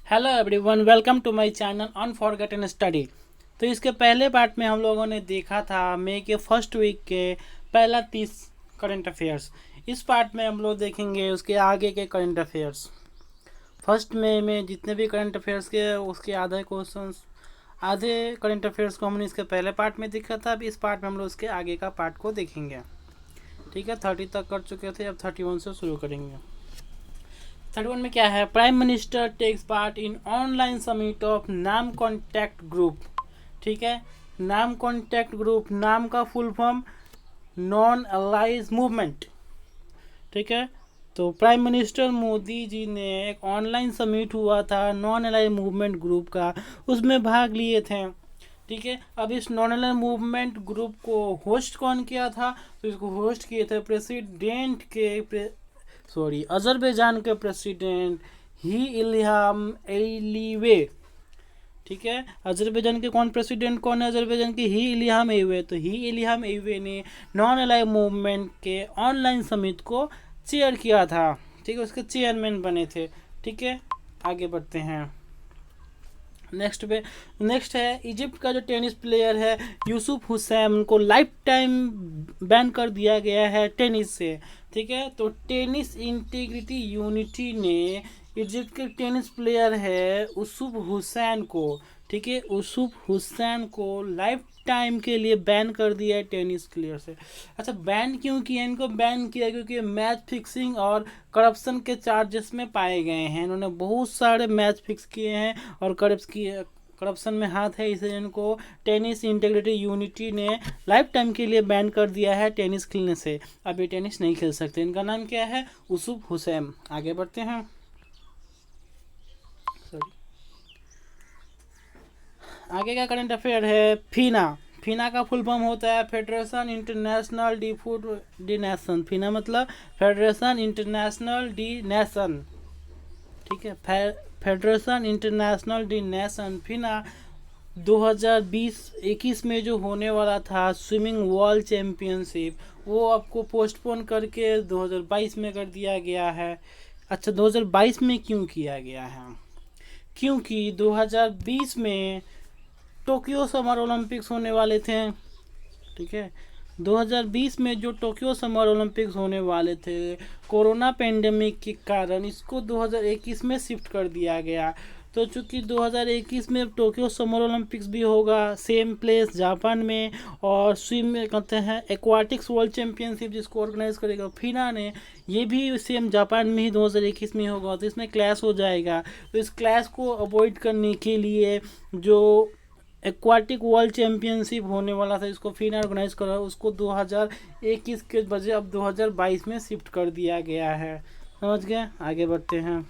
Hello everyone, welcome to my channel unforgotten study. तो इसके पहले पार्ट में हम लोगों ने देखा था मई के फर्स्ट वीक के पहला 30 करंट अफेयर्स। इस पार्ट में हम लोग देखेंगे उसके आगे के करंट अफेयर्स। फर्स्ट मई में जितने भी करंट अफेयर्स के उसके आधे करंट अफेयर्स को हमने इसके पहले पार्ट में देखा था। अब इस पार्ट में हम लोग उसके आगे का पार्ट को देखेंगे। ठीक है, 30 तक कर चुके थे, अब 31 से शुरू करेंगे। 31 में क्या है? Prime minister takes part in online summit of NAM contact group. ठीक है, नाम कॉन्टैक्ट ग्रुप, नाम का फुल फॉर्म नॉन अलाइज मूवमेंट। ठीक है, तो प्राइम मिनिस्टर मोदी जी ने एक ऑनलाइन समिट हुआ था नॉन अलाइज मूवमेंट ग्रुप का, उसमें भाग लिए थे। ठीक है, अब इस नॉन अलाइज मूवमेंट ग्रुप को होस्ट कौन किया था? तो इसको होस्ट किए थे अजरबैजान के प्रेसिडेंट ही इल्हाम एलिवे। ठीक है, अजरबैजान के प्रेसिडेंट कौन है? अजरबैजान के ही इल्हाम एलिवे। तो ही इल्हाम एलिवे ने नॉन अलाइव मूवमेंट के ऑनलाइन समिट को चेयर किया था। ठीक है, उसके चेयरमैन बने थे। ठीक है, आगे बढ़ते हैं। नेक्स्ट है इजिप्ट का जो टेनिस प्लेयर है यूसुफ हुसैन, उनको लाइफ टाइम बैन कर दिया गया है टेनिस से। ठीक है, तो टेनिस इंटीग्रिटी यूनिटी ने इजिप्ट के टेनिस प्लेयर है यूसुफ हुसैन को, ठीक है, यूसुफ हुसैन को लाइफ टाइम के लिए बैन कर दिया है टेनिस प्लेयर से। अच्छा, बैन क्यों किया? इनको बैन किया क्योंकि मैच फिक्सिंग और करप्शन के चार्जेस में पाए गए हैं। इन्होंने बहुत सारे मैच फिक्स किए हैं और करप्शन में हाथ है, इसलिए इनको टेनिस इंटीग्रिटी यूनिटी ने लाइफ टाइम के लिए बैन कर दिया है टेनिस खेलने से। अब ये टेनिस नहीं खेल सकते। इनका नाम क्या है? यूसुफ हुसैन। आगे बढ़ते हैं। आगे का करंट अफेयर है फीना। फीना का फुल फॉर्म होता है federation international de food de nation. FINA मतलब फेडरेशन इंटरनेशनल डी नेशन। ठीक है, federation international de nation. FINA 2020-21 में जो होने वाला था स्विमिंग वर्ल्ड चैम्पियनशिप, वो आपको पोस्टपोन करके 2022 में कर दिया गया है। अच्छा, 2022 में क्यों किया गया है? क्योंकि 2020 में टोक्यो समर ओलंपिक्स होने वाले थे। ठीक है, 2020 में जो टोक्यो समर ओलंपिक्स होने वाले थे, कोरोना पेंडेमिक के कारण इसको 2021 में शिफ्ट कर दिया गया। तो चूंकि 2021 में टोक्यो समर ओलंपिक्स भी होगा सेम प्लेस जापान में, और स्विम कहते हैं एक्वाटिक्स वर्ल्ड चैम्पियनशिप जिसको ऑर्गेनाइज करेगा फीना ने, ये भी सेम जापान में ही 2021 में होगा, तो इसमें क्लैश हो जाएगा। तो इस क्लैश को अवॉइड करने के लिए जो एक्वाटिक वर्ल्ड चैम्पियनशिप होने वाला था इसको फीना ऑर्गेनाइज करा, उसको 2021 के बजाय अब 2022 में शिफ्ट कर दिया गया है। समझ गए? आगे बढ़ते हैं।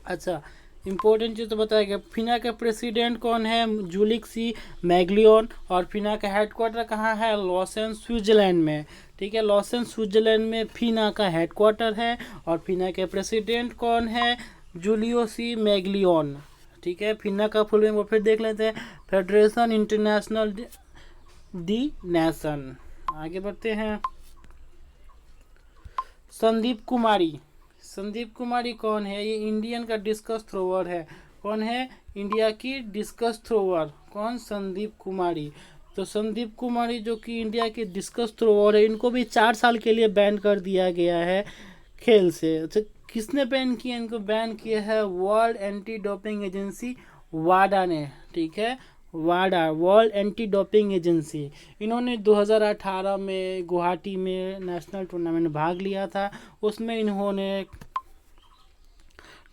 अच्छा, इम्पोर्टेंट चीज़ तो बताया गया। फीना का प्रेसिडेंट कौन है? जूलिक सी मैग्लियोन। और फीना का हेडक्वार्टर कहाँ है? लॉसेन स्विट्जरलैंड में। ठीक है, लॉसेन स्विट्जरलैंड में फीना का हेडक्वार्टर है। और फीना के प्रेसिडेंट कौन है? जूलियो सी मैग्लियोन। ठीक है, फीना का फुल नेम फिर देख लेते हैं, फेडरेशन इंटरनेशनल दी नेशन। आगे बढ़ते हैं। संदीप कुमारी। संदीप कुमारी कौन है? ये इंडियन का डिस्कस थ्रोवर है। कौन है? इंडिया की डिस्कस थ्रोवर। कौन? संदीप कुमारी। तो संदीप कुमारी जो कि इंडिया के डिस्कस थ्रोवर है, इनको भी 4 साल के लिए बैन कर दिया गया है खेल से। अच्छा, किसने बैन किया? इनको बैन किया है वर्ल्ड एंटी डोपिंग एजेंसी वाडा ने। ठीक है, वाडा वर्ल्ड एंटी डोपिंग एजेंसी। इन्होंने 2018 में गुवाहाटी में नेशनल टूर्नामेंट में भाग लिया था। उसमें इन्होंने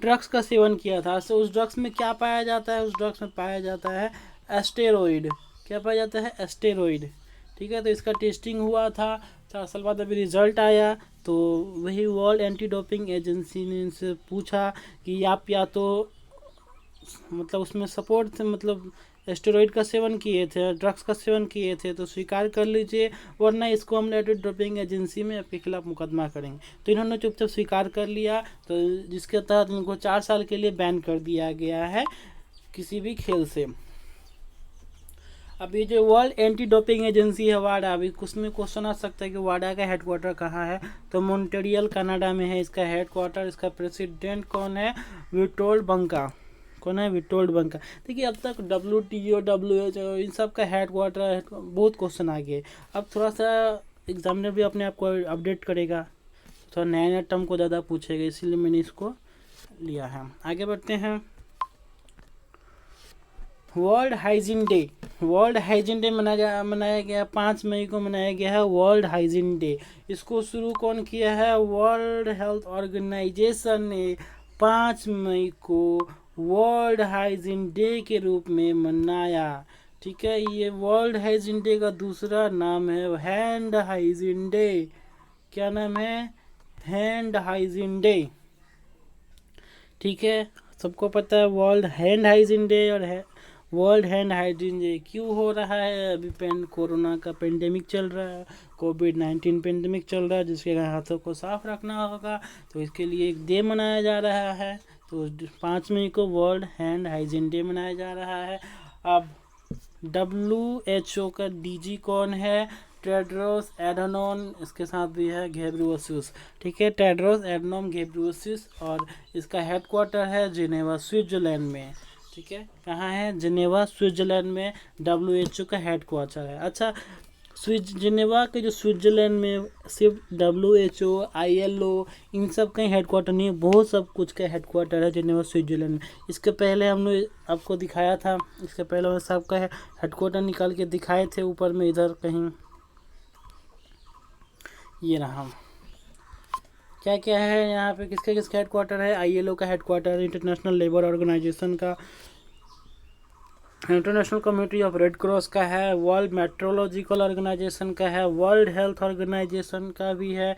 ड्रग्स का सेवन किया था। तो उस ड्रग्स में क्या पाया जाता है? उस ड्रग्स में पाया जाता है एस्टेरॉइड। क्या पाया जाता है? एस्टेरॉइड। ठीक है, तो इसका टेस्टिंग हुआ था 4 साल बाद, अभी रिजल्ट आया। तो वही वर्ल्ड एंटी डोपिंग एजेंसी ने इनसे पूछा कि आप या तो मतलब उसमें सपोर्ट थे, मतलब एस्टेरॉइड का सेवन किए थे, ड्रग्स का सेवन किए थे, तो स्वीकार कर लीजिए, वरना इसको हम एंटी डोपिंग एजेंसी में आपके खिलाफ मुकदमा करेंगे। तो इन्होंने चुपचाप स्वीकार कर लिया, तो जिसके तहत इनको 4 साल के लिए बैन कर दिया गया है किसी भी खेल से। अब ये जो वर्ल्ड एंटी डोपिंग एजेंसी है वाडा, अभी उसमें क्वेश्चन आ सकता है कि वाडा का हेडक्वार्टर कहाँ है, तो मॉन्ट्रियल कनाडा में है इसका हेडक्वार्टर। इसका प्रेसिडेंट कौन है, विटोल्ड बंका। कौन है, विटोल्ड बंका। देखिए अब तक WTO WHO इन सब का हेडक्वार्टर बहुत क्वेश्चन आ गए। अब थोड़ा सा एग्जामिनर भी अपने आप को अपडेट करेगा, थोड़ा नया नया टर्म को ज़्यादा पूछेगा, इसीलिए मैंने इसको लिया है। आगे बढ़ते हैं। World hygiene day. World hygiene day मनाया गया 5 मई को मनाया गया है वर्ल्ड हाइजीन डे। इसको शुरू कौन किया है, वर्ल्ड हेल्थ ऑर्गेनाइजेशन ने 5 मई को वर्ल्ड हाइजीन डे के रूप में मनाया। ठीक है, ये वर्ल्ड हाइजीन डे का दूसरा नाम है हैंड हाइजीन डे। क्या नाम है, हैंड हाइजीन डे। ठीक है, सबको पता है वर्ल्ड हैंड हाइजीन डे और वर्ल्ड हैंड हाइजीन डे क्यों हो रहा है। अभी कोरोना का पेंडेमिक चल रहा है, कोविड-19 पेंडेमिक चल रहा है, जिसके कारण हाथों को साफ रखना होगा, तो इसके लिए एक डे मनाया जा रहा है। तो 5 मई को वर्ल्ड हैंड हाइजीन डे मनाया जा रहा है। अब WHO का DG कौन है, टेड्रोस एडनोन, इसके साथ भी है घेब्रेयेसस। ठीक है, टेड्रोस एडनोन घेब्रेयेसस, और इसका हेडक्वार्टर है जिनेवा स्विट्जरलैंड में। ठीक है, कहाँ है, जिनेवा स्विट्जरलैंड में WHO का हेडक्वार्टर है। अच्छा, जिनेवा के जो स्विट्जरलैंड में सिर्फ WHO ILO इन सब का हेडक्वार्टर नहीं है, बहुत सब कुछ का हेडक्वार्टर है जिनेवा स्विट्जरलैंड में। इसके पहले हमने आपको दिखाया था, इसके पहले हम सबका हेडक्वार्टर निकाल के दिखाए थे ऊपर में, इधर कहीं ये रहा। क्या क्या है यहाँ पे, किसका किसका हेडक्वार्टर है, ILO का हेडक्वार्टर, इंटरनेशनल लेबर ऑर्गेनाइजेशन का, international committee of red cross का है, वर्ल्ड मेट्रोलॉजिकल ऑर्गेनाइजेशन का है, वर्ल्ड हेल्थ ऑर्गेनाइजेशन का भी है,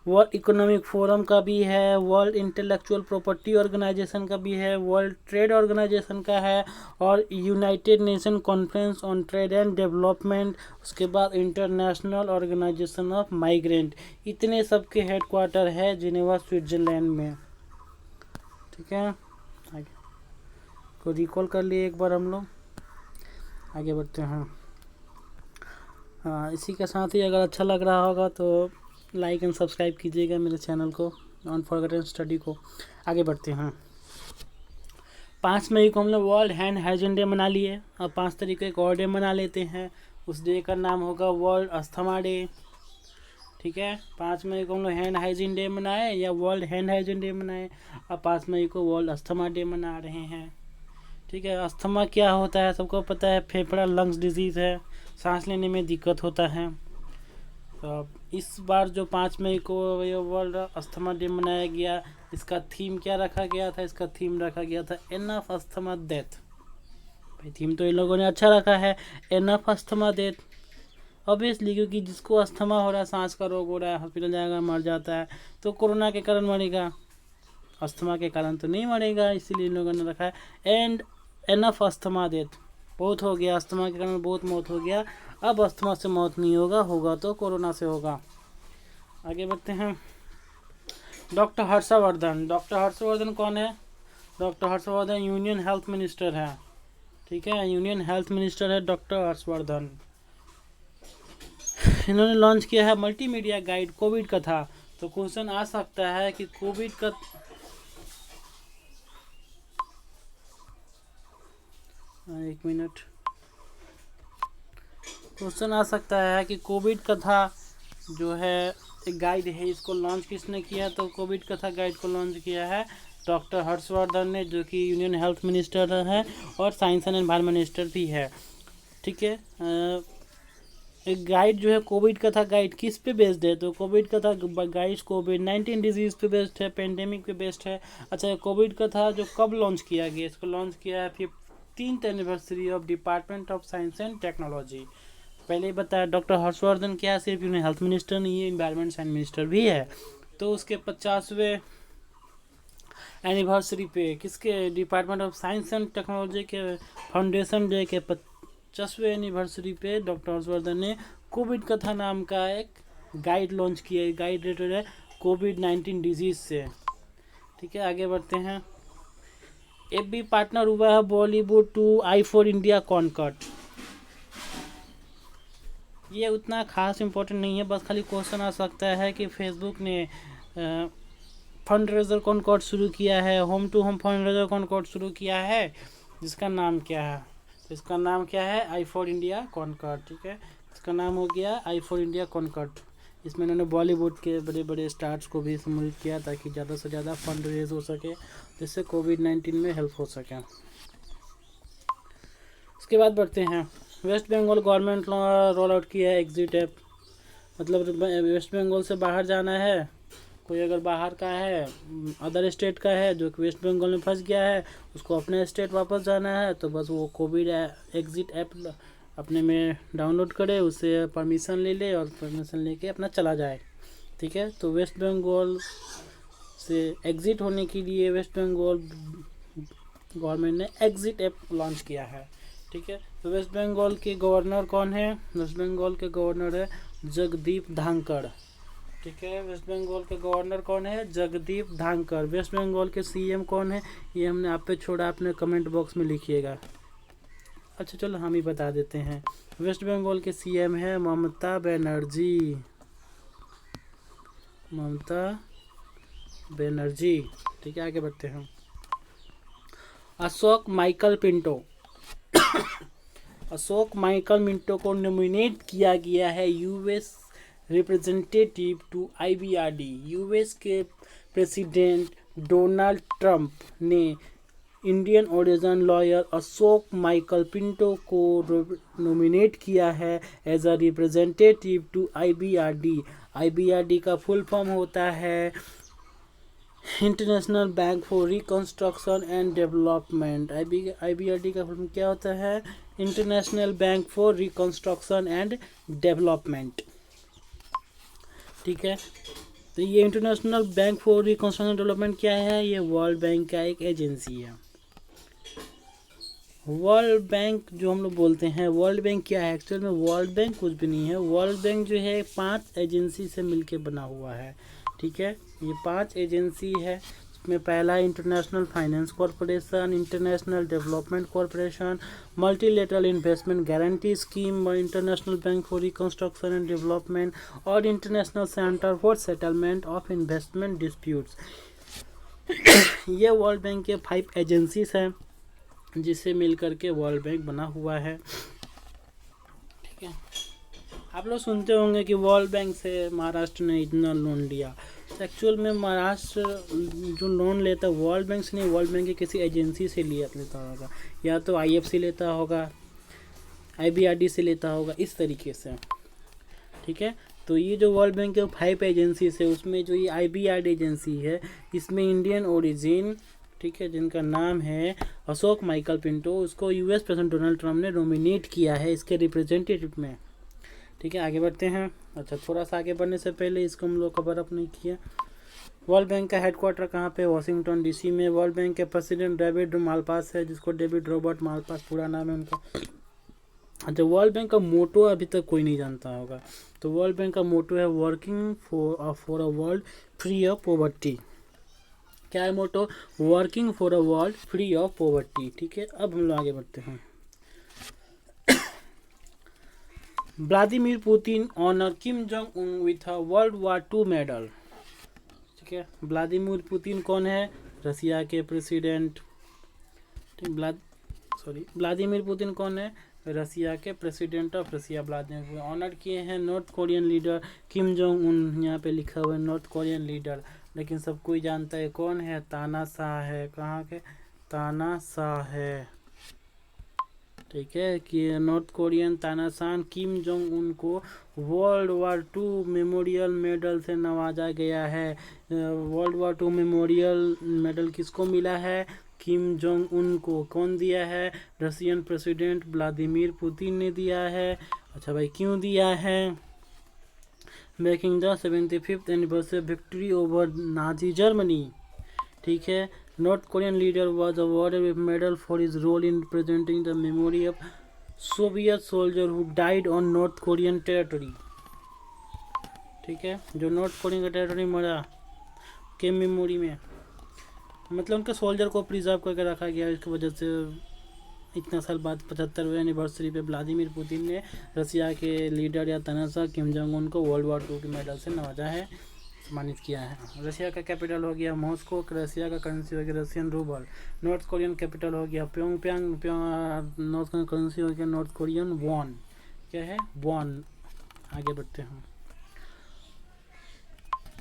वर्ल्ड इकोनॉमिक फोरम का भी है, वर्ल्ड इंटेलेक्चुअल प्रॉपर्टी ऑर्गेनाइजेशन का भी है, वर्ल्ड ट्रेड ऑर्गेनाइजेशन का है, और United nation conference on trade and development, उसके बाद इंटरनेशनल ऑर्गेनाइजेशन ऑफ माइग्रेंट। इतने सब के हेडक्वार्टर है जिनेवा स्विट्जरलैंड में। ठीक है, आगे को रिकॉल कर लिए एक बार हम लोग, आगे बढ़ते हैं। हाँ, इसी के साथ ही अगर अच्छा लग रहा होगा तो लाइक एंड सब्सक्राइब कीजिएगा मेरे चैनल को, अनफॉरगेटन स्टडी को। आगे बढ़ते हैं। 5 मई को हम लोग वर्ल्ड हैंड हाइजीन डे मना लिए, और 5 तारीख को एक और डे मना लेते हैं। उस डे का नाम होगा वर्ल्ड अस्थमा डे। ठीक है, 5 मई को हम लोग हैंड हाइजीन डे मनाए या वर्ल्ड हैंड हाइजीन डे मनाए, और 5 मई को वर्ल्ड अस्थमा डे मना रहे हैं। ठीक है, अस्थमा क्या होता है सबको पता है, फेफड़ा लंग्स डिजीज़ है, सांस लेने में दिक्कत होता है। तो इस बार जो 5 मई को वर्ल्ड अस्थमा डे मनाया गया, इसका थीम क्या रखा गया था, इसका थीम रखा गया था एनफ अस्थमा डेथ। भाई थीम तो इन लोगों ने अच्छा रखा है, एनफ अस्थमा डेथ, ऑब्वियसली, क्योंकि जिसको अस्थमा हो रहा है, सांस का रोग हो रहा है, हॉस्पिटल जाएगा मर जाता है, तो कोरोना के कारण मरेगा, अस्थमा के कारण तो नहीं मरेगा, इसीलिए इन लोगों ने रखा है एंड एनफ अस्थमा डेथ। बहुत हो गया, अस्थमा के कारण बहुत मौत हो गया, अब अस्थमा से मौत नहीं होगा, होगा तो कोरोना से होगा। आगे बढ़ते हैं। डॉक्टर हर्षवर्धन। डॉक्टर हर्षवर्धन कौन है, doctor Harshvardhan union health minister है। ठीक है, यूनियन हेल्थ मिनिस्टर है डॉक्टर हर्षवर्धन। इन्होंने लॉन्च किया है मल्टीमीडिया गाइड कोविड का था। तो क्वेश्चन आ सकता है कि कोविड का, एक मिनट, क्वेश्चन आ सकता है कि कोविड कथा जो है एक गाइड है, इसको लॉन्च किसने किया, तो कोविड कथा गाइड को लॉन्च किया है डॉक्टर हर्षवर्धन ने, जो कि यूनियन हेल्थ मिनिस्टर है और साइंस एंड एनवायरनमेंट मिनिस्टर भी है। ठीक है, एक गाइड जो है कोविड कथा गाइड किस पे बेस्ड है, तो कोविड कथा गाइड कोविड-19 डिजीज़ पे बेस्ड है, पेंडेमिक पे बेस्ड है। अच्छा, कोविड कथा जो कब लॉन्च किया गया, इसको लॉन्च किया है 15th anniversary of department of science and technology. पहले ही बताया डॉक्टर हर्षवर्धन क्या सिर्फ यूनियन हेल्थ मिनिस्टर नहीं है, इन्वायरमेंट साइंस मिनिस्टर भी है। तो उसके 50वें एनिवर्सरी पे किसके, department of science and technology के फाउंडेशन डे के 50वें एनिवर्सरी पे डॉक्टर हर्षवर्धन ने कोविड कथा नाम का एक गाइड लॉन्च किया। गाइड रिलेटेड है कोविड-19 डिजीज़ से। ठीक है, आगे बढ़ते हैं। FB पार्टनर हुआ है बॉलीवुड टू I4 इंडिया कॉन्कर्ट। ये उतना खास इम्पोर्टेंट नहीं है, बस खाली क्वेश्चन आ सकता है कि फेसबुक ने फंड रेजर कॉनकॉर्ड शुरू किया है, home to home fundraiser concord शुरू किया है, जिसका नाम क्या है? तो इसका नाम क्या है? I for India concord. ठीक है, इसका नाम हो गया आई फॉर इंडिया कॉनकॉर्ड। इसमें इन्होंने बॉलीवुड के बड़े बड़े स्टार्स को भी सम्मिलित किया ताकि ज़्यादा से ज़्यादा फंड रेज हो सके, जिससे कोविड-19 में हेल्प हो सके। उसके बाद बढ़ते हैं, West Bengal government roll out किया है एग्जिट ऐप। मतलब वेस्ट बंगाल से बाहर जाना है, कोई अगर बाहर का है, अदर स्टेट का है जो कि वेस्ट बंगाल में फंस गया है, उसको अपने स्टेट वापस जाना है, तो बस वो कोविड एग्जिट ऐप अपने में डाउनलोड करे, उससे परमिशन ले ले और परमिशन लेके अपना चला जाए। ठीक है, तो वेस्ट बंगाल से एग्जिट होने के लिए वेस्ट बंगाल गवर्नमेंट ने एग्जिट ऐप लॉन्च किया है। ठीक है, तो वेस्ट बंगाल के गवर्नर कौन है? वेस्ट बंगाल के गवर्नर है जगदीप धांकड़। ठीक है, वेस्ट बंगाल के गवर्नर कौन है? जगदीप धांकड़। वेस्ट बंगाल के सीएम कौन है? ये हमने आप पे छोड़ा, अपने कमेंट बॉक्स में लिखिएगा। अच्छा चलो हम ही बता देते हैं, वेस्ट बंगाल के सीएम है ममता बनर्जी। ममता बनर्जी। ठीक है, आगे बढ़ते हैं। Ashok Michael Pinto. Ashok Michael Minto को नॉमिनेट किया गया है US representative to IBRD. US के प्रेसिडेंट डोनाल्ड ट्रंप ने Indian origin lawyer Ashok Michael Pinto को नॉमिनेट किया है as a representative to IBRD. IBRD का फुल फॉर्म होता है International bank for reconstruction and Development. IBRD का फुल फॉर्म क्या होता है? International bank for reconstruction and Development. ठीक है, तो ये international bank for reconstruction development क्या है? ये वर्ल्ड बैंक का एक एजेंसी है। वर्ल्ड बैंक जो हम लोग बोलते हैं, वर्ल्ड बैंक क्या है? एक्चुअल में वर्ल्ड बैंक कुछ भी नहीं है। वर्ल्ड बैंक जो है 5 एजेंसी से मिलके बना हुआ है। ठीक है, ये 5 एजेंसी है, इसमें पहला international finance corporation, international development corporation, multilateral investment guarantee scheme, international bank for reconstruction and development और international centre for settlement of investment disputes. ये वर्ल्ड बैंक के 5 एजेंसीज हैं जिससे मिलकर के वर्ल्ड बैंक बना हुआ है। ठीक है, आप लोग सुनते होंगे कि वर्ल्ड बैंक से महाराष्ट्र ने इतना लोन लिया। एक्चुअल में महाराष्ट्र जो लोन लेता है वर्ल्ड बैंक से नहीं, वर्ल्ड बैंक की किसी एजेंसी से लेता होगा, या तो आईएफसी लेता होगा, आईबीआरडी से लेता होगा, इस तरीके से। ठीक है, तो ये जो वर्ल्ड बैंक के 5 एजेंसी है, उसमें जो ये आईबीआरडी एजेंसी है, इसमें इंडियन ओरिजिन, ठीक है, जिनका नाम है अशोक माइकल पिंटो, उसको यूएस प्रेसिडेंट डोनाल्ड ट्रंप ने नॉमिनेट किया है इसके रिप्रेजेंटेटिव में। ठीक है, आगे बढ़ते हैं। अच्छा, थोड़ा सा आगे बढ़ने से पहले इसको हम लोग कवर अप नहीं किया। वर्ल्ड बैंक का हेडक्वार्टर कहाँ पे? वॉशिंगटन डीसी में। वर्ल्ड बैंक के प्रेसिडेंट डेविड मालपास है, जिसको डेविड रॉबर्ट मालपास पूरा नाम है उनका। अच्छा, वर्ल्ड बैंक का मोटो अभी तक कोई नहीं जानता होगा, तो वर्ल्ड बैंक का मोटो है working for a world free of poverty. क्या है motto? Working for a world free of poverty. ठीक है, अब हम लोग आगे बढ़ते हैं। Vladimir Putin honour Kim Jong Un with a world war 2 medal. ठीक है, व्लादिमीर पुतिन कौन है? रसिया के प्रेसिडेंट। व्लादिमीर पुतिन कौन है? रसिया के president of Russia Vladimir honour किए हैं North Korean leader Kim Jong Un. यहाँ पे लिखा हुआ है नॉर्थ कोरियन लीडर, लेकिन सब कोई जानता है कौन है? तानाशाह है। कहाँ के? तानाशाह है। ठीक है, कि नॉर्थ कोरियन तानाशाह किम जोंग उन को वर्ल्ड वार 2 मेमोरियल मेडल से नवाजा गया है। वर्ल्ड वार 2 मेमोरियल मेडल किसको मिला है? किम जोंग उन को। कौन दिया है? रशियन प्रेसिडेंट व्लादिमीर पुतिन ने दिया है। अच्छा भाई, क्यों दिया है? Making the 75th anniversary victory over Nazi Germany. ठीक है, North Korean leader was awarded with medal for his role in presenting the memory of Soviet soldier who died on North Korean territory. ठीक है, जो north Korean का territory मरा के memory में, मतलब उनके सोल्जर को प्रिजर्व करके रखा गया, इसकी वजह से इतना साल बाद 75वें एनिवर्सरी पे व्लादिमीर पुतिन ने रसिया के लीडर या तानाशाह किम जोंग उन को वर्ल्ड वॉर 2 के मेडल से नवाजा है, सम्मानित किया है। रसिया का कैपिटल हो गया मॉस्को, रसिया का करेंसी हो गया Russian rouble. North Korean capital हो गया प्योंगयांग, नॉर्थ कोरियन करेंसी हो गया नॉर्थ कोरियन वॉन, क्या है वॉन। आगे बढ़ते हैं।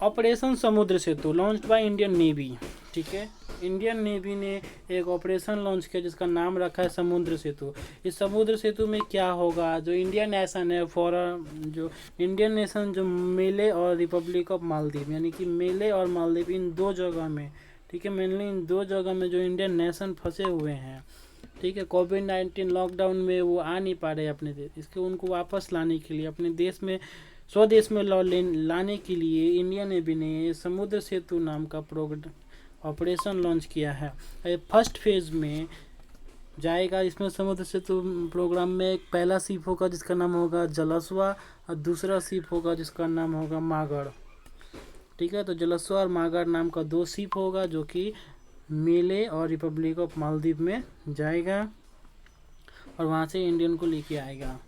ऑपरेशन समुद्र सेतु लॉन्च्ड बाय इंडियन नेवी, ठीक है। इंडियन नेवी ने एक ऑपरेशन लॉन्च किया जिसका नाम रखा है समुद्र सेतु। इस समुद्र सेतु में क्या होगा, जो इंडियन नेशन है फॉरन, जो इंडियन नेशन जो मेले और रिपब्लिक ऑफ मालदीव, यानी कि मेले और मालदीव इन दो जगह में, ठीक है, मेनली इन दो जगह में जो इंडियन नेशन फंसे हुए हैं, ठीक है, कोविड-19 लॉकडाउन में वो आ नहीं पा रहे अपने देश, इसके उनको वापस लाने के लिए अपने देश में स्वदेश में लाने के लिए इंडियन नेवी ने समुद्र सेतु नाम का ऑपरेशन लॉन्च किया है। फर्स्ट फेज में जाएगा, इसमें समुद्र सेतु प्रोग्राम में एक पहला शिप होगा जिसका नाम होगा जलस्वा और दूसरा शिप होगा जिसका नाम होगा मागड़, ठीक है। तो जलस्वा और मागड़ नाम का 2 शिप होगा जो कि मेले और रिपब्लिक ऑफ मालदीव में जाएगा और वहाँ से इंडियन को लेके आएगा,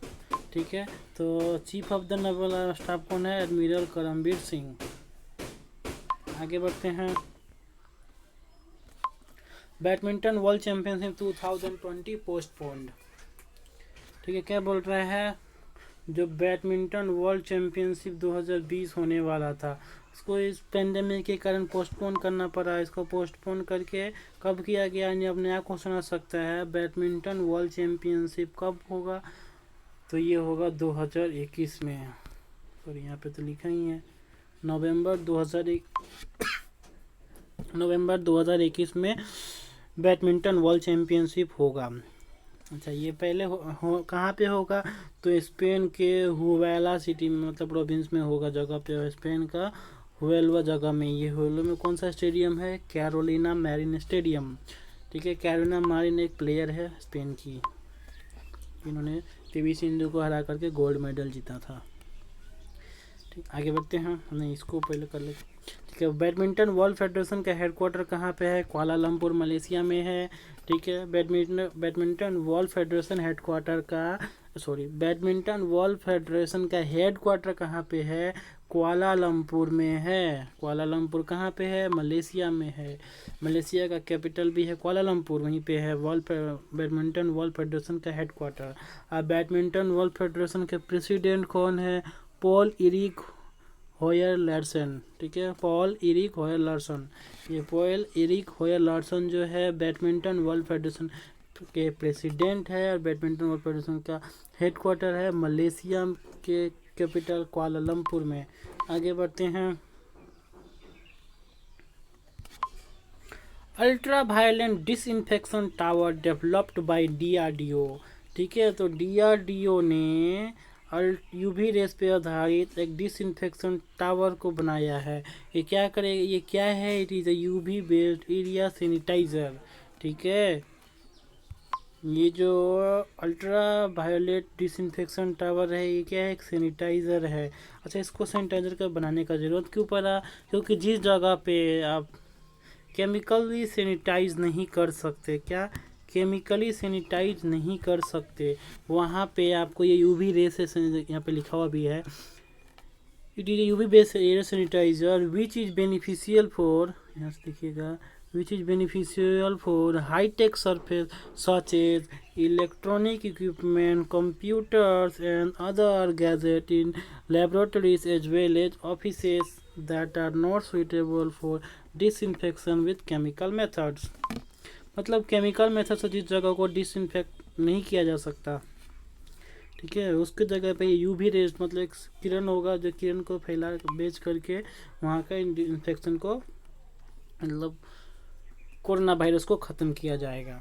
ठीक है। तो chief of the naval staff कौन है, एडमिरल करमबीर सिंह। आगे बढ़ते हैं। बैडमिंटन वर्ल्ड चैंपियनशिप 2020 पोस्टपोन्ड, ठीक है। क्या बोल रहा है, जो बैडमिंटन वर्ल्ड चैंपियनशिप 2020 होने वाला था उसको इस पेंडेमिक के कारण पोस्टपोन करना पड़ा। इसको पोस्टपोन करके कब किया गया, यानी अपने आप को सुना सकता है। बैडमिंटन वर्ल्ड चैंपियनशिप कब होगा, तो ये होगा 2021 में, और यहाँ पे तो लिखा ही है नवंबर 2021 में बैडमिंटन वर्ल्ड चैंपियनशिप होगा। अच्छा, ये पहले कहाँ पे होगा, तो स्पेन के हुवेला सिटी में, मतलब प्रोविंस में होगा, जगह पे स्पेन का हुवेलवा जगह में। ये हुवेलवा में कौन सा स्टेडियम है, कैरोलिना मैरिन स्टेडियम, ठीक है। कैरोलिना मैरिन एक प्लेयर है स्पेन की, इन्होंने पीवी सिंधु को हरा करके गोल्ड मेडल जीता था, ठीक। आगे बढ़ते हैं, नहीं इसको पहले कर ले, ठीक है। बैडमिंटन वर्ल्ड फेडरेशन का हेडक्वार्टर कहाँ पे है, कुआलालंपुर मलेशिया में है, ठीक है। Badminton world federation badminton world federation का हेडक्वार्टर कहाँ पे है, कुआलालंपुर में है। कुआलालंपुर कहाँ पे है, मलेशिया में है। मलेशिया का कैपिटल भी है कुआलालंपुर, वहीं पे है बैडमिंटन वर्ल्ड फेडरेशन का हेडक्वार्टर। अब बैडमिंटन वर्ल्ड फेडरेशन के प्रेसिडेंट कौन है, पॉल इरिक होयर लार्सन, ठीक है। पॉल इरिक होयर लार्सन, ये पॉल इरिक होयर लार्सन जो है बैडमिंटन वर्ल्ड फेडरेशन के प्रेसिडेंट है, और बैडमिंटन वर्ल्ड फेडरेशन का हेडक्वार्टर है मलेशिया के कैपिटल कुआलालंपुर में। आगे बढ़ते हैं। Ultra violent disinfection tower developed by DRDO, ठीक है। तो DRDO ने यूवी रेस पे आधारित एक डिसइंफेक्शन टावर को बनाया है। ये क्या करेगा, ये क्या है, it is a UV based area sanitiser, ठीक है। ये जो अल्ट्रा वायलेट डिसइंफेक्शन टावर है ये क्या है, एक सैनिटाइज़र है। अच्छा, इसको सैनिटाइज़र का बनाने का ज़रूरत क्यों पड़ा, क्योंकि जिस जगह पे आप केमिकली सैनिटाइज नहीं कर सकते, क्या केमिकली सैनिटाइज नहीं कर सकते, वहाँ पे आपको ये यूवी रे से, यहाँ पे लिखा हुआ भी है, it is UV based air sanitiser which is beneficial for, यहाँ से देखिएगा, which is beneficial for high-tech surface such as electronic equipment, computers and other gadgets in laboratories as well as offices that are not suitable for disinfection with chemical methods। मतलब chemical method से जिस जगह को disinfect नहीं किया जा सकता, ठीक है, उसके जगह पे यूवी रेज, मतलब एक किरण होगा जो किरण को फैला बेच करके वहाँ का इन्फेक्शन को, मतलब कोरोना वायरस को ख़त्म किया जाएगा।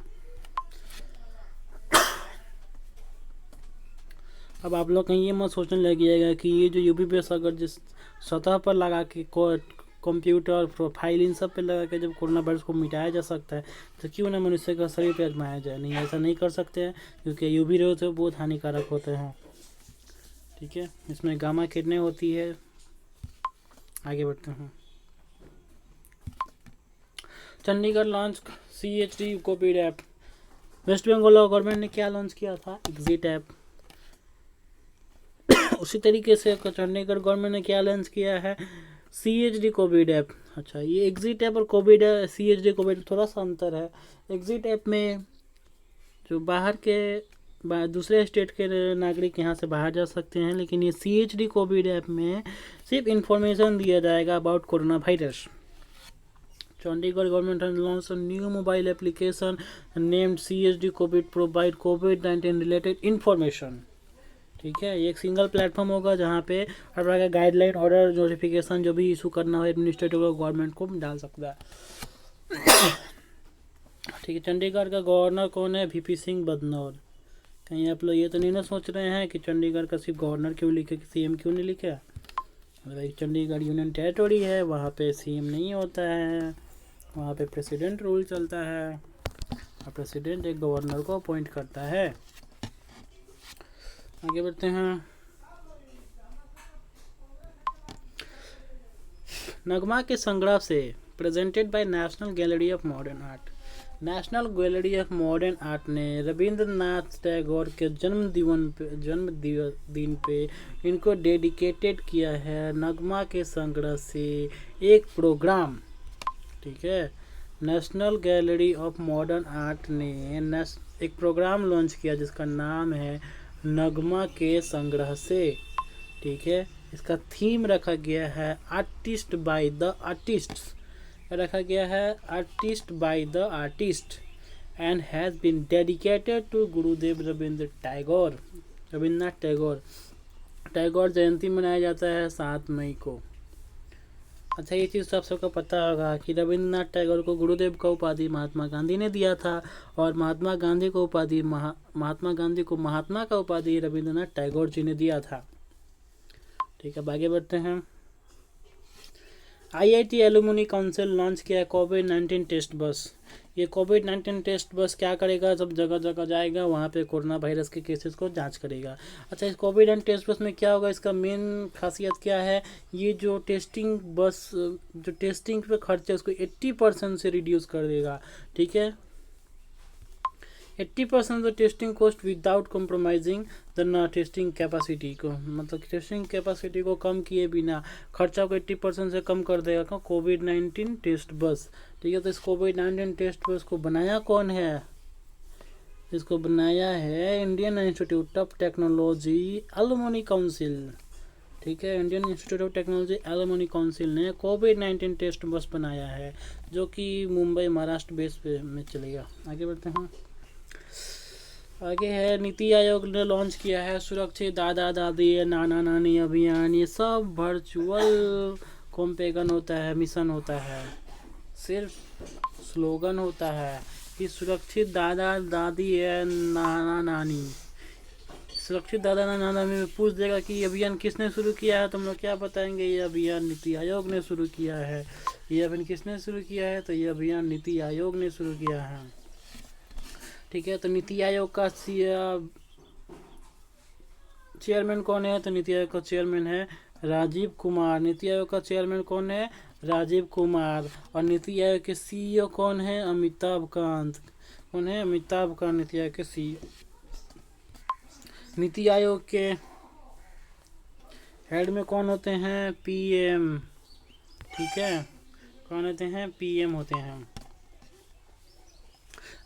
अब आप लोग कहीं ये मत सोचने लगिएगा कि ये जो यूवी बेस अगर जिस सतह पर लगा के कंप्यूटर प्रोफाइल इन सब पे लगा के जब कोरोना वायरस को मिटाया जा सकता है तो क्यों ना मनुष्य का शरीर पे आजमाया जाए। नहीं, ऐसा नहीं कर सकते हैं क्योंकि यूवी रेज तो बहुत हानिकारक होते हैं, ठीक है। इसमें गामा किरणें होती है। आगे बढ़ते हैं। Chandigarh launch CHD Covid app. West Bengal government ने क्या लॉन्च किया था? Exit app. उसी तरीके से चंडीगढ़ गवर्नमेंट ने क्या लॉन्च किया है? CHD Covid app. अच्छा, ये एग्जिट ऐप और कोविड CHD कोविड थोड़ा सा अंतर है। एग्जिट ऐप में जो बाहर के दूसरे स्टेट के नागरिक यहाँ से बाहर जा सकते हैं, लेकिन ये CHD कोविड ऐप में सिर्फ इंफॉर्मेशन दिया जाएगा about corona virus. Chandigarh government has launched a new mobile application named CHD COVID provide COVID-19 related information। ठीक है, ये एक सिंगल प्लेटफॉर्म होगा जहाँ पे हर प्रकार का गाइडलाइन, ऑर्डर, नोटिफिकेशन जो भी इशू करना हो एडमिनिस्ट्रेटिव गवर्नमेंट को डाल सकता है। ठीक है, चंडीगढ़ का गवर्नर कौन है? VP सिंह बदनौर। कहीं आप लोग ये तो नहीं ना सोच रहे हैं कि चंडीगढ़ का सिर्फ गवर्नर क्यों लिखे, CM क्यों नहीं लिखे? भाई चंडीगढ़ यूनियन टेरिटोरी है, वहाँ पे CM नहीं होता है, वहाँ पे प्रेसिडेंट रूल चलता है और प्रेसिडेंट एक गवर्नर को अपॉइंट करता है। आगे बढ़ते हैं। नगमा के संग्रह से presented by national gallery of modern art. National gallery of modern art ने रविंद्रनाथ टैगोर के जन्मदिन पे इनको डेडिकेटेड किया है नगमा के संग्रह से एक प्रोग्राम। ठीक है, national gallery of modern art ने एक प्रोग्राम लॉन्च किया जिसका नाम है नगमा के संग्रह से। ठीक है, इसका थीम रखा गया है आर्टिस्ट बाय द आर्टिस्ट, रखा गया है artist by the artist and has been dedicated to Gurudev Rabindranath Tagore जयंती मनाया जाता है 7 मई को। अच्छा, ये चीज़ तो आप सबको पता होगा कि रविंद्रनाथ टैगोर को गुरुदेव का उपाधि महात्मा गांधी ने दिया था और महात्मा गांधी को महात्मा का उपाधि रविंद्रनाथ टैगोर जी ने दिया था। ठीक है, आगे बढ़ते हैं। IIT एलुमनी काउंसिल लॉन्च किया है COVID-19 टेस्ट बस। ये COVID-19 टेस्ट बस क्या करेगा? सब जगह जगह जाएगा, वहाँ पे कोरोना वायरस के केसेस को जांच करेगा। अच्छा, इस COVID-19 टेस्ट बस में क्या होगा? इसका मेन खासियत क्या है? ये जो टेस्टिंग बस, जो टेस्टिंग पे खर्चा उसको 80% से रिड्यूस कर देगा। ठीक है, 80% the testing cost without compromising the testing capacity को, मतलब टेस्टिंग कैपेसिटी को कम किए बिना खर्चा को 80% से कम कर देगा COVID-19 टेस्ट बस। ठीक है, तो इस COVID-19 टेस्ट बस को बनाया कौन है? इसको बनाया है Indian institute of technology alumni council. ठीक है, Indian institute of technology alumni council ने COVID-19 टेस्ट बस बनाया है जो कि मुंबई महाराष्ट्र बेस पे में चलेगा। आगे बढ़ते हैं। आगे है, नीति आयोग ने लॉन्च किया है सुरक्षित दादा दादी नाना नानी अभियान। ये सब वर्चुअल कॉम्पेगन होता है, मिशन होता है, सिर्फ स्लोगन होता है कि सुरक्षित दादा दादी है नाना नानी। सुरक्षित दादा नाना नानी में पूछ देगा कि ये अभियान किसने शुरू किया है, तुम लोग क्या बताएंगे? ये अभियान नीति आयोग ने शुरू किया है। ये अभियान किसने शुरू किया है? तो ये अभियान नीति आयोग ने शुरू किया है। ठीक है, तो नीति आयोग का चेयरमैन कौन है? तो नीति आयोग का चेयरमैन है राजीव कुमार। नीति आयोग का चेयरमैन कौन है? राजीव कुमार। और नीति आयोग के CEO कौन है? अमिताभ कांत। कौन है? अमिताभ कांत नीति आयोग के CEO। नीति आयोग के हेड में कौन होते हैं? PM। ठीक है, कौन होते हैं? PM होते हैं।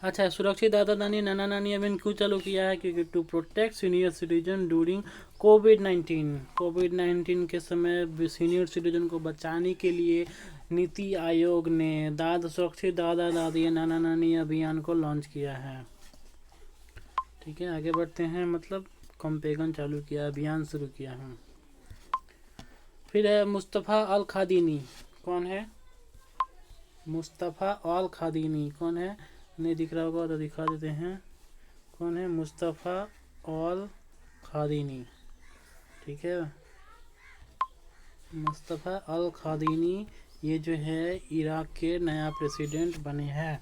अच्छा, सुरक्षित दादा दादी नाना नानी अभियान क्यों चालू किया है? क्योंकि to protect senior citizen during COVID-19 के समय सीनियर सिटीजन को बचाने के लिए नीति आयोग ने सुरक्षित दादा दादी नाना नानी अभियान को लॉन्च किया है। ठीक है, आगे बढ़ते हैं। मतलब कॉम्पेगन चालू किया, अभियान शुरू किया है। फिर है मुस्तफ़ा अल खादीनी। कौन है? मुस्तफ़ा अल खादीनी कौन है? नहीं दिख रहा होगा तो दिखा देते हैं। कौन है? Mustafa Al खादीनी। ठीक है, मुस्तफ़ा अल खादीनी ये जो है इराक के नया प्रेसिडेंट बने हैं,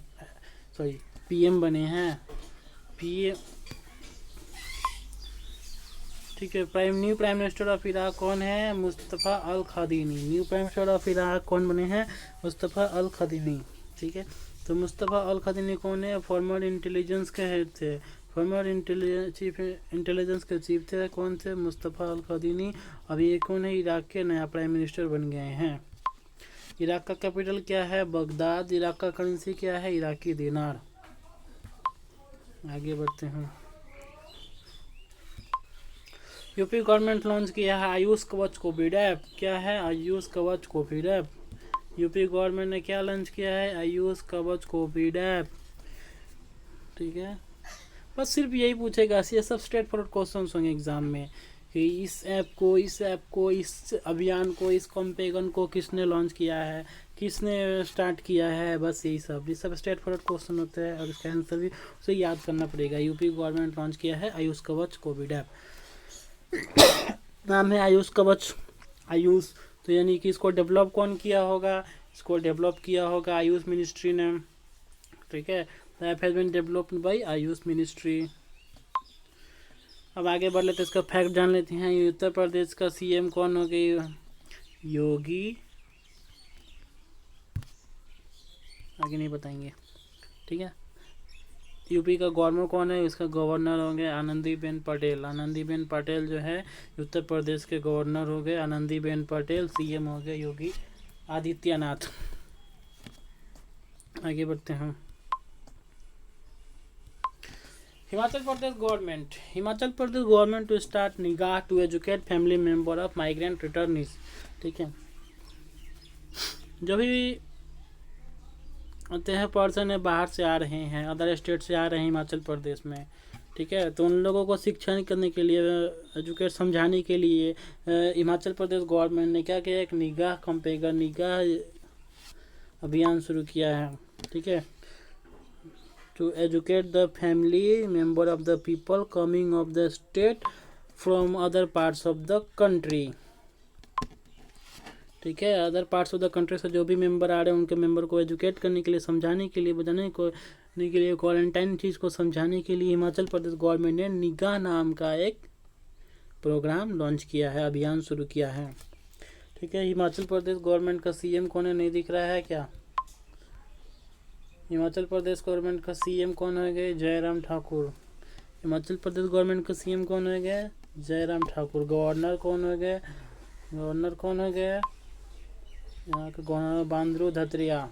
PM बने हैं। PM। ठीक है, new prime minister of Iraq कौन है? Mustafa Al Kadhimi. New prime minister of Iraq कौन बने हैं? मुस्तफ़ा अल खादीनी। ठीक है, तो मुस्तफ़ा अल खदीनी कौन है? फॉर्मर इंटेलिजेंस के हेड थे, फॉर्मर चीफ इंटेलिजेंस के चीफ थे, कौन थे? मुस्तफ़ा अल खदीनी। अभी ये कौन है? इराक के नया प्राइम मिनिस्टर बन गए हैं। इराक का कैपिटल क्या है? बगदाद। इराक का करेंसी क्या है? इराकी दिनार। आगे बढ़ते हैं। यूपी गवर्नमेंट लॉन्च किया है आयुष कवच कोविड ऐप। क्या है? आयुष कवच कोविड ऐप। यूपी गवर्नमेंट ने क्या लॉन्च किया है? आयुष कवच कोविड ऐप। ठीक है, बस सिर्फ यही पूछेगा। ये सब स्ट्रेट फॉरवर्ड क्वेश्चन होंगे एग्जाम में कि इस ऐप को इस अभियान को, इस कैंपेन को किसने लॉन्च किया है, किसने स्टार्ट किया है। बस यही सब, ये सब स्ट्रेट फॉरवर्ड क्वेश्चन होते हैं और इसका आंसर भी उसे याद करना पड़ेगा। यूपी गवर्नमेंट लॉन्च किया है आयुष कवच कोविड ऐप। नाम है आयुष कवच। आयुष तो यानी कि इसको डेवलप कौन किया होगा? इसको डेवलप किया होगा आयुष मिनिस्ट्री ने। ठीक है, app has been developed by AYUSH ministry. अब आगे बढ़ लेते हैं, इसका फैक्ट जान लेते हैं। उत्तर प्रदेश का सीएम कौन हो गई? योगी। आगे नहीं बताएंगे, ठीक है। यूपी का गवर्नर कौन है? इसका गवर्नर होंगे आनंदीबेन पटेल। आनंदीबेन पटेल जो है उत्तर प्रदेश के गवर्नर हो गए आनंदीबेन पटेल। सीएम हो गए योगी आदित्यनाथ। आगे बढ़ते हैं। Himachal Pradesh government. Himachal Pradesh government to start Nigah to educate family member of migrant returnees. ठीक है, जो भी आते हैं पर्सन है बाहर से आ रहे हैं, अदर स्टेट से आ रहे हैं हिमाचल प्रदेश में, ठीक है, तो उन लोगों को शिक्षण करने के लिए, एजुकेट समझाने के लिए हिमाचल प्रदेश गवर्नमेंट ने क्या किया? एक निगाह कैंपेन, निगाह अभियान शुरू किया है। ठीक है, to educate the family member of the people coming of the state from other parts of the country. ठीक है, other parts of the country से जो भी मेंबर आ रहे हैं उनके मेंबर को एजुकेट करने के लिए, समझाने के लिए, बताने को के लिए, क्वारंटाइन चीज़ को समझाने के लिए हिमाचल प्रदेश गवर्नमेंट ने निगाह नाम का एक प्रोग्राम लॉन्च किया है, अभियान शुरू किया है। ठीक है, हिमाचल प्रदेश गवर्नमेंट का सीएम कौन है? नहीं दिख रहा है क्या? हिमाचल प्रदेश गवर्नमेंट का सीएम कौन हो गए? जयराम ठाकुर। हिमाचल प्रदेश गवर्नमेंट का सीएम कौन हो गए? जयराम ठाकुर। गवर्नर कौन हो गए? गवर्नर कौन हो गए? यहाँ का गवर्नर बंधारू दत्तात्रेय।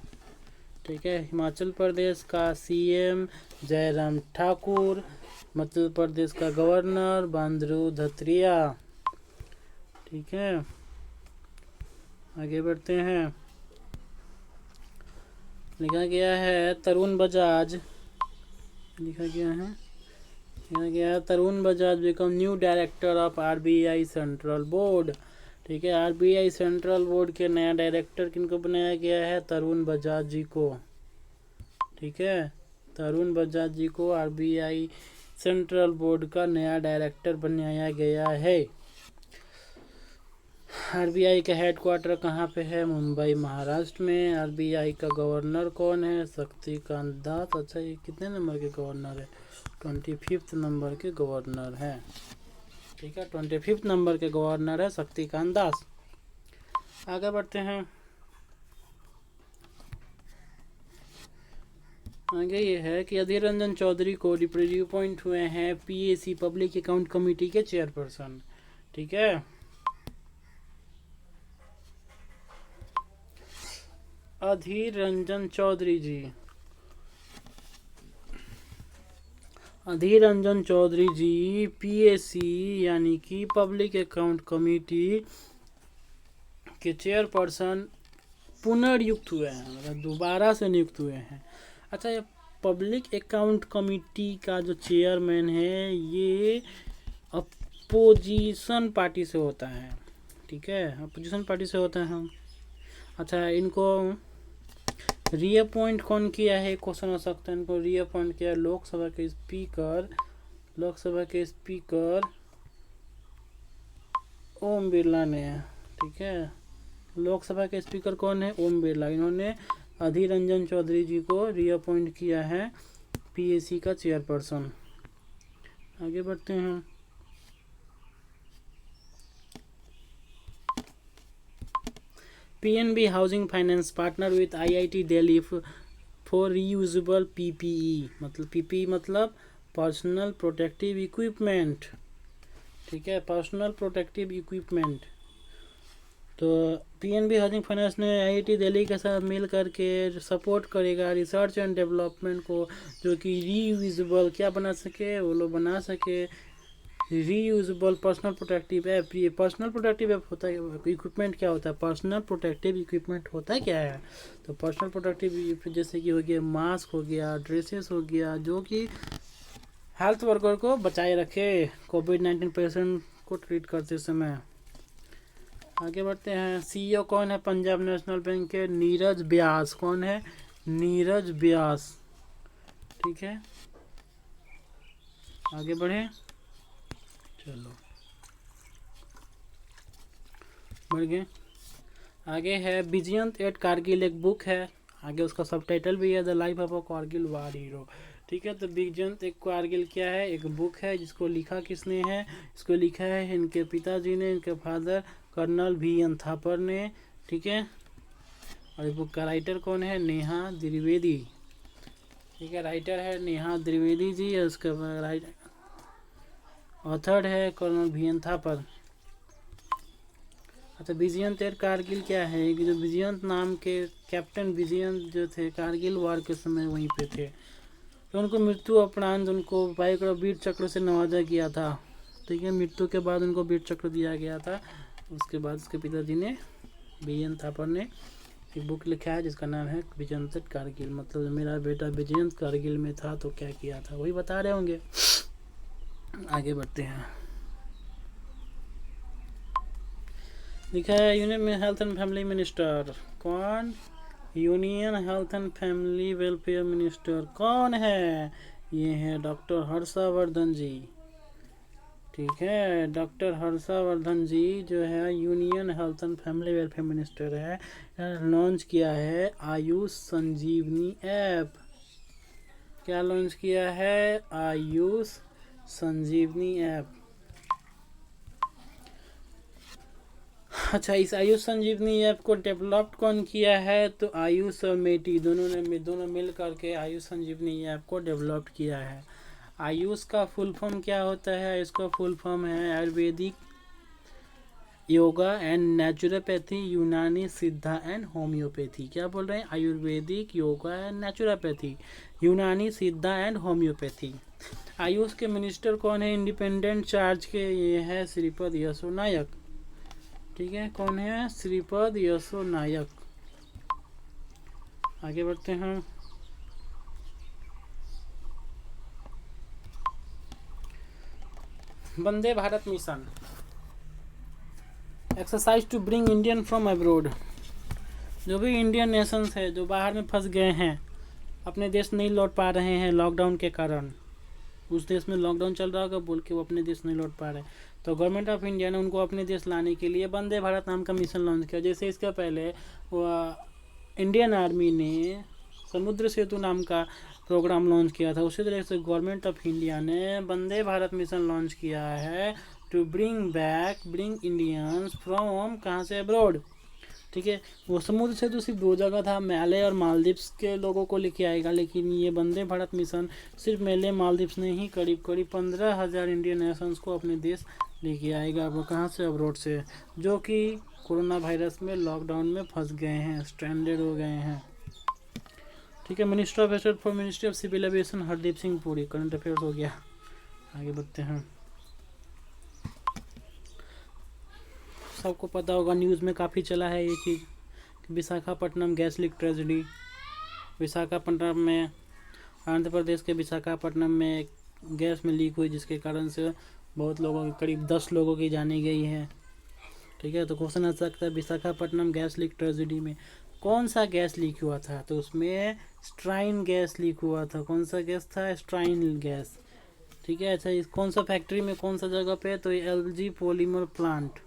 ठीक है, हिमाचल प्रदेश का सीएम जयराम ठाकुर, मध्य प्रदेश का गवर्नर बंधारू दत्तात्रेय। ठीक है, आगे बढ़ते हैं। लिखा गया है तरुण बजाज, लिखा गया है Tarun Bajaj become new director of RBI central board. ठीक है, आरबीआई सेंट्रल बोर्ड के नया डायरेक्टर किनको बनाया गया है? तरुण बजाज जी को। ठीक है, तरुण बजाज जी को आरबीआई सेंट्रल बोर्ड का नया डायरेक्टर बनाया गया है। आरबीआई का हेडक्वार्टर कहाँ पे है? मुंबई महाराष्ट्र में। आरबीआई का गवर्नर कौन है? शक्तिकांत दास। अच्छा, ये कितने नंबर के गवर्नर है? 25 नंबर के गवर्नर है। ठीक है, 25 नंबर के गवर्नर है शक्तिकांत दास। आगे बढ़ते हैं। आगे ये है कि अधीर रंजन चौधरी को रिप्रेजेंट हुए हैं पीएसी पब्लिक अकाउंट कमेटी के चेयरपर्सन। ठीक है, अधीर रंजन चौधरी जी, अधीर रंजन चौधरी जी पीएसी यानी कि पब्लिक अकाउंट कमेटी के चेयरपर्सन पुनर्युक्त हुए हैं, मतलब दोबारा से नियुक्त हुए हैं। अच्छा, ये पब्लिक अकाउंट कमेटी का जो चेयरमैन है ये अपोजिशन पार्टी से होता है। ठीक है, अपोजिशन पार्टी से होता है। अच्छा, इनको रीअपॉइंट कौन किया है? क्वेश्चन हो सकता है। इनको रीअपॉइंट किया लोकसभा के स्पीकर ओम बिरला ने। ठीक है, लोकसभा के स्पीकर कौन है? ओम बिरला। इन्होंने अधीर रंजन चौधरी जी को रीअपॉइंट किया है पीएसी का चेयरपर्सन। आगे बढ़ते हैं। PNB housing finance partner with IIT Delhi for reusable PPE, मतलब पीपीई मतलब पर्सनल प्रोटेक्टिव इक्विपमेंट, ठीक है, पर्सनल प्रोटेक्टिव इक्विपमेंट। तो पीएनबी हाउसिंग फाइनेंस ने आईआईटी दिल्ली के साथ मिल करके सपोर्ट करेगा रिसर्च एंड डेवलपमेंट को, जो कि रीयूजेबल क्या बना सके, वो लोग बना सके रीयूजेबल पर्सनल प्रोटेक्टिव ऐप। ये पर्सनल प्रोटेक्टिव ऐप होता है, इक्विपमेंट क्या होता है, पर्सनल प्रोटेक्टिव इक्विपमेंट होता क्या है। तो पर्सनल प्रोटेक्टिव जैसे कि हो गया मास्क हो गया, ड्रेसेस हो गया, जो कि हेल्थ वर्कर को बचाए रखे कोविड-19 पेशेंट को ट्रीट करते समय। आगे बढ़ते हैं। सीईओ कौन है पंजाब नेशनल बैंक के, नीरज व्यास। कौन है, नीरज व्यास, ठीक है। आगे बढ़े, चलो बढ़ गए। आगे है विजयंत एट कारगिल, एक बुक है, आगे उसका सबटाइटल भी है the life of a Kargil war hero, ठीक है। तो विजयंत एक कारगिल क्या है, एक बुक है जिसको लिखा किसने है, इसको लिखा है इनके पिताजी ने, इनके फादर कर्नल वी.एन. थापर ने, ठीक है। और इस बुक का राइटर कौन है, नेहा द्विवेदी, ठीक है, राइटर है नेहा द्विवेदी जी, और उसका ऑथर है कर्नल वी.एन. थापर। अच्छा, विजयंत एट कारगिल क्या है, कि जो विजयंत नाम के कैप्टन विजयंत जो थे कारगिल वार के समय वहीं पे थे, तो उनको मृत्यु उपरांत उनको वीर चक्र से नवाजा गया था, ठीक है। मृत्यु के बाद उनको वीर चक्र दिया गया था। उसके बाद उसके पिताजी ने वी.एन. थापर ने एक बुक लिखा है जिसका नाम है विजयंत एट कारगिल, मतलब मेरा बेटा विजयंत कारगिल में था तो क्या किया था, वही बता रहे होंगे। आगे बढ़ते हैं। लिखा है union health and family minister. कौन, union health and family welfare minister कौन है, ये है डॉक्टर हर्षवर्धन जी, ठीक है। डॉक्टर हर्षवर्धन जी जो है union health and family welfare minister है, लॉन्च किया है आयुष संजीवनी ऐप। क्या लॉन्च किया है, आयुष संजीवनी ऐप। अच्छा, इस आयुष संजीवनी ऐप को डेवलप कौन किया है, तो आयुष और मेटी दोनों मिल करके आयुष संजीवनी ऐप को डेवलप किया है। आयुष का फुल फॉर्म क्या होता है, इसका फुल फॉर्म है आयुर्वेदिक योगा एंड नेचुरोपैथी, यूनानी सिद्धा एंड होम्योपैथी। क्या बोल रहे हैं, आयुर्वेदिक योगा एंड नेचुरोपैथी, यूनानी सिद्धा एंड होम्योपैथी। आयुष के मिनिस्टर कौन है, इंडिपेंडेंट चार्ज के, ये है श्रीपद यसो नायक, ठीक है। कौन है, श्रीपद यसो नायक। आगे बढ़ते हैं। Vande Bharat mission, exercise to bring Indian from abroad. जो भी इंडियन नेशंस है जो बाहर में फंस गए हैं, अपने देश नहीं लौट पा रहे हैं लॉकडाउन के कारण, उस देश में लॉकडाउन चल रहा होगा बोल के वो अपने देश नहीं लौट पा रहे, तो गवर्नमेंट ऑफ इंडिया ने उनको अपने देश लाने के लिए वंदे भारत नाम का मिशन लॉन्च किया। जैसे इसके पहले इंडियन आर्मी ने समुद्र सेतु नाम का प्रोग्राम लॉन्च किया था, उसी तरह से गवर्नमेंट ऑफ इंडिया ने वंदे भारत मिशन लॉन्च किया है टू ब्रिंग इंडियंस फ्रॉम कहाँ से, अब्रॉड, ठीक है। वो समुद्र सेतु सिर्फ 2 जगह था, माले और मालदीव्स के लोगों को लेके आएगा, लेकिन ये वंदे भारत मिशन सिर्फ माले मालदीव्स ने ही करीब 15,000 इंडियन नेशंस को अपने देश लेके आएगा। वो कहाँ से, अब्रॉड से, जो कि कोरोना वायरस में लॉकडाउन में फंस गए हैं, स्ट्रैंडेड हो गए हैं, ठीक है। Minister of state for ministry of civil aviation Hardeep Singh Puri, current affairs हो गया। आगे बढ़ते हैं। सबको पता होगा, न्यूज़ में काफ़ी चला है ये चीज़, Visakhapatnam gas leak tragedy. Visakhapatnam में, आंध्र प्रदेश के विशाखापट्टनम में गैस में लीक हुई, जिसके कारण से बहुत लोगों, करीब 10 लोगों की जाने गई है, ठीक है। तो क्वेश्चन आ सकता है विशाखापट्टनम गैस लीक ट्रेजेडी में कौन सा गैस लीक हुआ था, तो उसमें स्ट्राइन गैस लीक हुआ था। कौन सा गैस था, स्ट्राइन गैस, ठीक है। अच्छा, इस कौन सा फैक्ट्री में, कौन सा जगह पे, तो एलजी पॉलीमर प्लांट,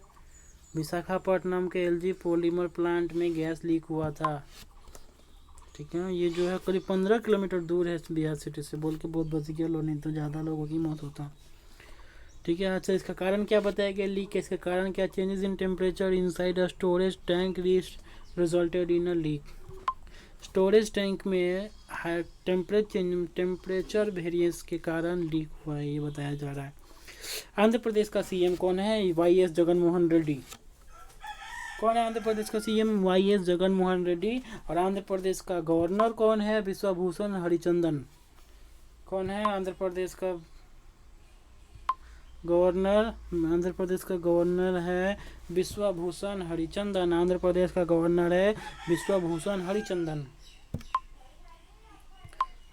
विशाखापट्टनम के एलजी पॉलीमर प्लांट में गैस लीक हुआ था, ठीक है। ये जो है करीब 15 किलोमीटर दूर है बिहार सिटी से, बोल के बहुत बच गया लोग, नहीं तो ज़्यादा लोगों की मौत होता, ठीक है। अच्छा, इसका कारण क्या बताया गया लीक, इसका कारण क्या, changes in temperature inside a storage tank resulted in a leak. Storage tank में टेम्परेचर वेरिएंस के कारण लीक हुआ है, ये बताया जा रहा है। आंध्र प्रदेश का सीएम कौन है? वाईएस जगनमोहन रेड्डी। कौन है आंध्र प्रदेश का सीएम? वाईएस जगनमोहन रेड्डी। और आंध्र प्रदेश का गवर्नर कौन है? विश्वभूषण हरिचंदन। कौन है आंध्र प्रदेश का गवर्नर? आंध्र प्रदेश का गवर्नर है विश्वभूषण हरिचंदन। आंध्र प्रदेश का गवर्नर है विश्वभूषण हरिचंदन।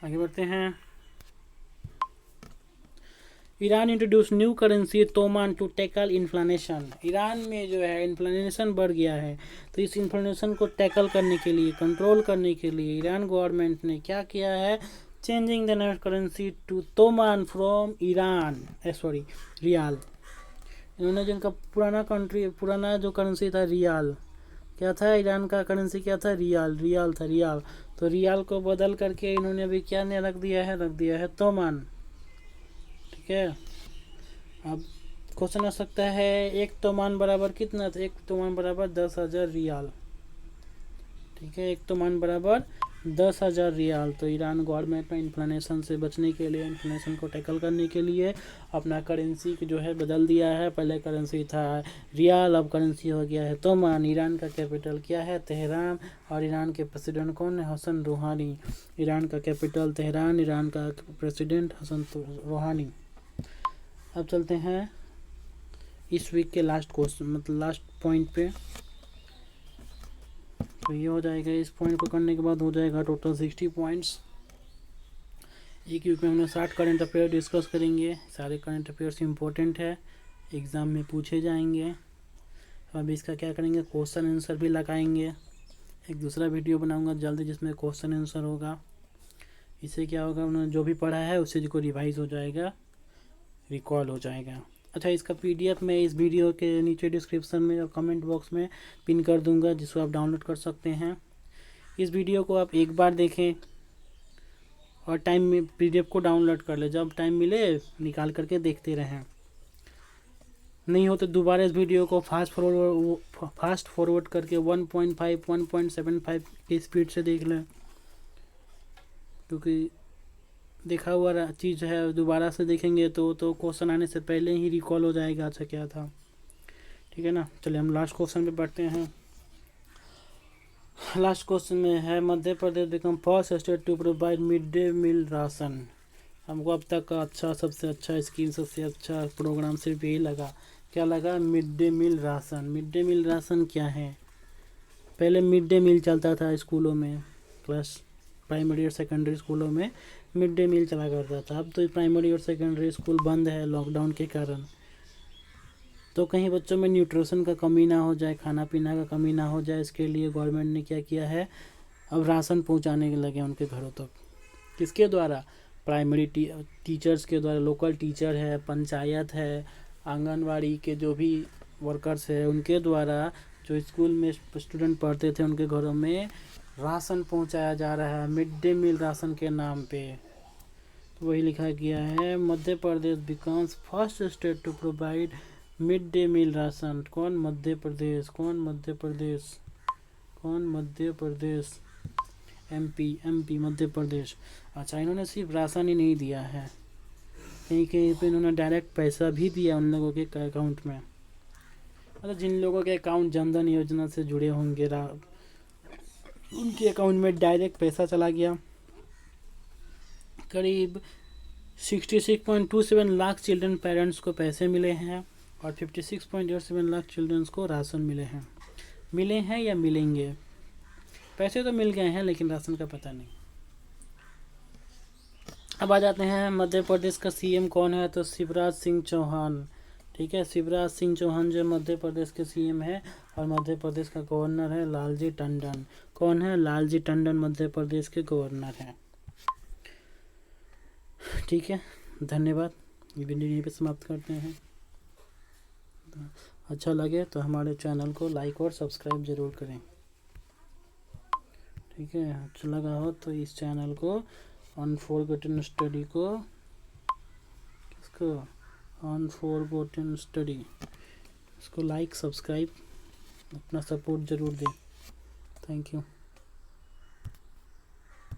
आगे बढ़ते हैं। Iran introduce new currency toman to tackle inflation. Iran में जो है इन्फ्लेशन बढ़ गया है, तो इस इन्फ्लेशन को टैकल करने के लिए, कंट्रोल करने के लिए ईरान गवर्नमेंट ने क्या किया है? Changing the national currency to toman from Iran rial. इन्होंने जिनका पुराना जो करेंसी था रियाल, क्या था? ईरान का करेंसी क्या था? रियाल था। तो रियाल को बदल करके इन्होंने अभी क्या ने रख दिया है तोमान। ठीक है। अब क्वेश्चन आ सकता है एक तोमान बराबर कितना? तो एक तोमान बराबर 10,000 रियाल। ठीक है, एक तोमान बराबर 10,000 रियाल। तो ईरान गवर्नमेंट ने इन्फ्लेशन से बचने के लिए, इन्फ्लेशन को टैकल करने के लिए अपना करेंसी जो है बदल दिया है। पहले करेंसी था रियाल, अब करेंसी हो गया है तोमान। ईरान का कैपिटल क्या है? तेहरान। और ईरान के प्रेसिडेंट कौन है? हसन रूहानी। ईरान का कैपिटल तेहरान, ईरान का प्रेसिडेंट हसन रूहानी। अब चलते हैं इस वीक के लास्ट क्वेश्चन, मतलब लास्ट पॉइंट पे। तो ये हो जाएगा, इस पॉइंट को करने के बाद हो जाएगा टोटल 60 पॉइंट्स। एक वीक में हमने 60 करंट अफेयर डिस्कस करेंगे। सारे करंट अफेयर्स इंपॉर्टेंट है, एग्ज़ाम में पूछे जाएंगे। अब इसका क्या करेंगे? क्वेश्चन आंसर भी लगाएंगे। एक दूसरा वीडियो बनाऊंगा जल्दी जिसमें क्वेश्चन आंसर होगा। इससे क्या होगा? उन्होंने जो भी पढ़ा है उससे को रिवाइज हो जाएगा, रिकॉल हो जाएगा। अच्छा, इसका पीडीएफ मैं इस वीडियो के नीचे डिस्क्रिप्शन में और कमेंट बॉक्स में पिन कर दूंगा, जिसको आप डाउनलोड कर सकते हैं। इस वीडियो को आप एक बार देखें और टाइम में पीडीएफ को डाउनलोड कर ले, जब टाइम मिले निकाल करके देखते रहें। नहीं हो तो दोबारा इस वीडियो को फास्ट फॉरवर्ड करके 1.5 1.75 की स्पीड से देख लें, क्योंकि देखा हुआ चीज़ है दोबारा से देखेंगे तो क्वेश्चन आने से पहले ही रिकॉल हो जाएगा। अच्छा क्या था, ठीक है ना। चलिए हम लास्ट क्वेश्चन पे बढ़ते हैं। लास्ट क्वेश्चन में है Madhya Pradesh become first state to provide mid day meal ration. हमको अब तक का सबसे अच्छा स्कीम, सबसे अच्छा प्रोग्राम सिर्फ यही लगा। क्या लगा? Mid day meal ration. Mid day meal ration क्या है? पहले मिड डे मील चलता था स्कूलों में, क्लास प्राइमरी और सेकेंडरी स्कूलों में मिड डे मील चला करता था। अब तो प्राइमरी और सेकेंडरी स्कूल बंद है लॉकडाउन के कारण। तो कहीं बच्चों में न्यूट्रिशन का कमी ना हो जाए, खाना पीना का कमी ना हो जाए, इसके लिए गवर्नमेंट ने क्या किया है? अब राशन पहुंचाने के लगे उनके घरों तक। किसके द्वारा? प्राइमरी टीचर्स के द्वारा। लोकल टीचर है, पंचायत है, आंगनवाड़ी के जो भी वर्कर्स है उनके द्वारा, जो स्कूल में स्टूडेंट पढ़ते थे उनके घरों में राशन पहुंचाया जा रहा है मिड डे मील राशन के नाम पे। तो वही लिखा गया है Madhya Pradesh becomes first state to provide mid day meal ration. कौन? मध्य प्रदेश। कौन? मध्य प्रदेश। कौन? मध्य प्रदेश। एमपी मध्य प्रदेश। अच्छा, इन्होंने सिर्फ राशन ही नहीं दिया है, कहीं कहीं पे इन्होंने डायरेक्ट पैसा भी दिया उन लोगों के अकाउंट में। मतलब जिन लोगों के अकाउंट जनधन योजना से जुड़े होंगे, उनके अकाउंट में डायरेक्ट पैसा चला गया। करीब 66.27 लाख चिल्ड्रन पेरेंट्स को पैसे मिले हैं और 56.87 लाख चिल्ड्रंस को राशन मिले हैं या मिलेंगे। पैसे तो मिल गए हैं लेकिन राशन का पता नहीं। अब आ जाते हैं मध्य प्रदेश का सीएम कौन है? तो शिवराज सिंह चौहान। ठीक है, शिवराज सिंह चौहान जो मध्य प्रदेश के सीएम है। और मध्य प्रदेश का गवर्नर है लालजी टंडन। कौन है? लालजी टंडन मध्य प्रदेश के गवर्नर हैं। ठीक है, धन्यवाद। ये वीडियो यहीं पे समाप्त करते हैं। अच्छा लगे तो हमारे चैनल को लाइक और सब्सक्राइब ज़रूर करें। ठीक है, अच्छा लगा हो तो इस चैनल को अनफॉरगॉटन स्टडी अनफॉरगॉटन स्टडी इसको लाइक सब्सक्राइब अपना सपोर्ट ज़रूर दें। Thank you.